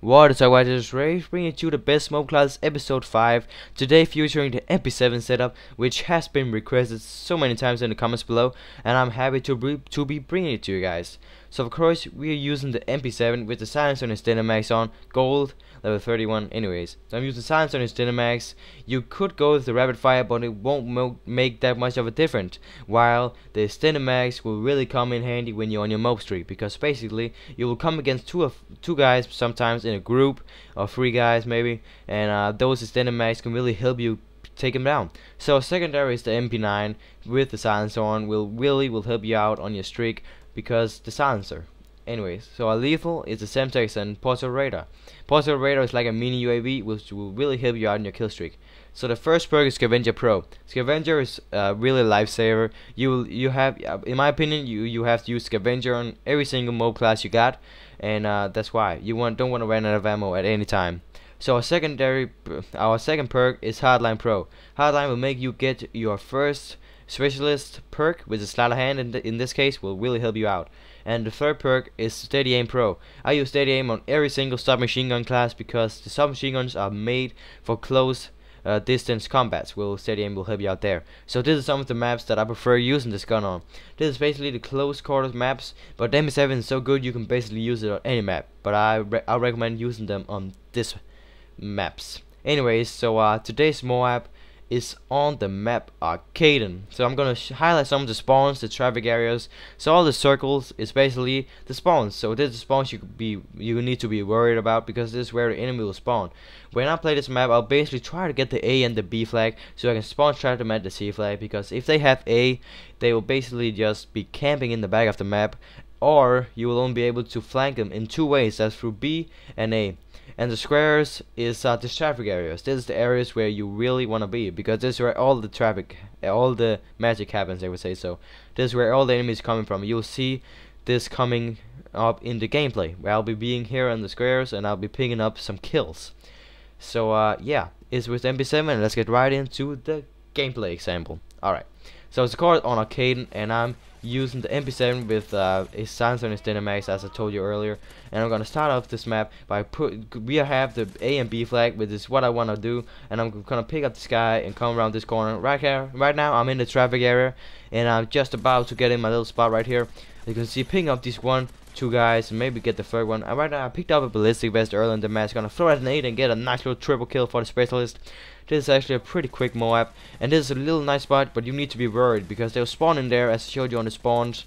What is up, guys? This is Ray bringing you the best MO.A.B class episode 5. Today featuring the Mp7 setup, which has been requested so many times in the comments below, and I'm happy to be bringing it to you guys. So of course we are using the Mp7 with the silencer and extender max on gold level 31 anyways. So I'm using silencer and extender max. You could go with the rapid fire, but it won't make that much of a difference, while the extender max will really come in handy when you're on your MO.A.B streak, because basically you will come against two guys sometimes in a group, or 3 guys maybe, and those extender max can really help you take him down. So secondary is the MP9 with the silencer on will help you out on your streak, because the silencer. Anyways, so our lethal is the Semtex and Portal Radar. Portal Radar is like a mini UAV, which will really help you out in your kill streak. So the first perk is Scavenger Pro. Scavenger is really a lifesaver. You have, in my opinion, you have to use Scavenger on every single MO.A.B class you got, and that's why you don't want to run out of ammo at any time. So our second perk is Hardline Pro. Hardline will make you get your first specialist perk, with the sleight of hand in this case will really help you out. And the third perk is Steady Aim Pro. I use Steady Aim on every single submachine gun class, because the submachine guns are made for close distance combats. Steady Aim will help you out there. So this is some of the maps that I prefer using this gun on. This is basically the close quarters maps, but the Mp7 is so good you can basically use it on any map, but I recommend using them on this maps. Anyways, so today's MO.A.B is on the map Arcaden. So I'm gonna highlight some of the spawns, the traffic areas. So all the circles is basically the spawns. So this is the spawns you need to be worried about, because this is where the enemy will spawn. When I play this map, I'll basically try to get the A and the B flag, so I can spawn trap them at the C flag, because if they have A, they will basically just be camping in the back of the map, or you will only be able to flank them in 2 ways. That's through B and A. And the squares is the traffic areas. This is the areas where you really want to be, because this is where all the traffic, all the magic happens, I would say. So this is where all the enemies coming from. You'll see this coming up in the gameplay, where I'll be being here on the squares, and I'll be picking up some kills. So yeah, it's with Mp7, and let's get right into the gameplay example. Alright, so it's called on Arcaden, and I'm using the Mp7 with a silencer and extender max, as I told you earlier. And I'm gonna start off this map by we have the A and B flag, which is what I wanna do, and I'm gonna pick up this guy and come around this corner right here. Right now I'm in the traffic area, and I'm just about to get in my little spot right here. You can see picking up these 2 guys, and maybe get the third one. And right now I picked up a ballistic vest early in the match. Gonna throw a grenade and get a nice little triple kill for the specialist. This is actually a pretty quick MO.A.B, and this is a little nice spot, but you need to be worried, because they'll spawn in there, as I showed you on the spawns,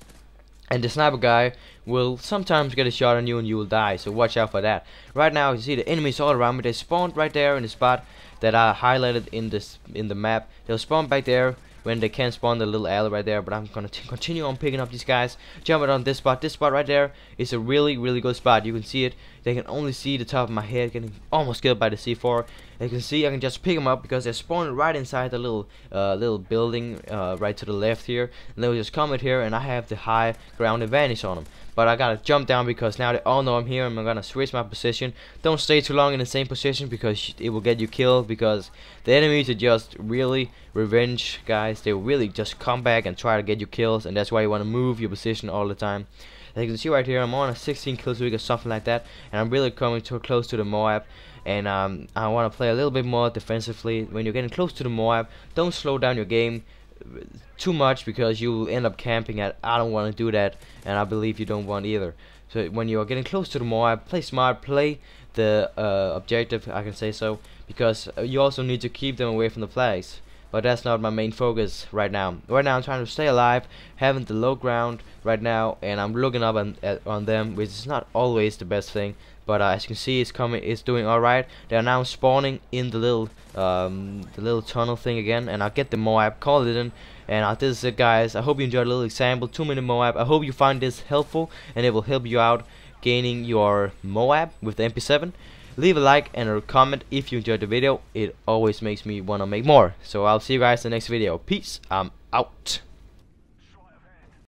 and the sniper guy will sometimes get a shot on you and you will die, so watch out for that. Right now you see the enemies all around me. They spawned right there in the spot that I highlighted in the map. They'll spawn back there when they can spawn the little alley right there, but I'm gonna continue on picking up these guys, jumping on this spot. This spot right there is a really good spot. You can see it. They can only see the top of my head, getting almost killed by the C4. You can see I can just pick them up, because they're spawning right inside the little building right to the left here, and they'll just come in here, and I have the high ground advantage on them. But I gotta jump down, because now they all know I'm here, and I'm gonna switch my position. Don't stay too long in the same position, because it will get you killed, because the enemies are just really revenge guys. They will really just come back and try to get you kills, and that's why you want to move your position all the time. As you can see right here, I'm on a 16 kill streak or something like that, and I'm really coming too close to the MO.A.B, and I want to play a little bit more defensively. When you're getting close to the MO.A.B, don't slow down your game too much, because you will end up camping. I don't want to do that, and I believe you don't want either. So when you're getting close to the MO.A.B, play smart, play the objective, I can say so, because you also need to keep them away from the flags. But that's not my main focus right now. Right now I'm trying to stay alive, having the low ground right now, and I'm looking up on them, which is not always the best thing. But as you can see, it's doing alright. They are now spawning in the little tunnel thing again, and I'll get the MO.A.B, call it in. And this is it, guys. I hope you enjoyed a little example, 2-minute MO.A.B. I hope you find this helpful, and it will help you out gaining your MO.A.B with the Mp7. Leave a like and a comment if you enjoyed the video. It always makes me want to make more. So I'll see you guys in the next video. Peace. I'm out.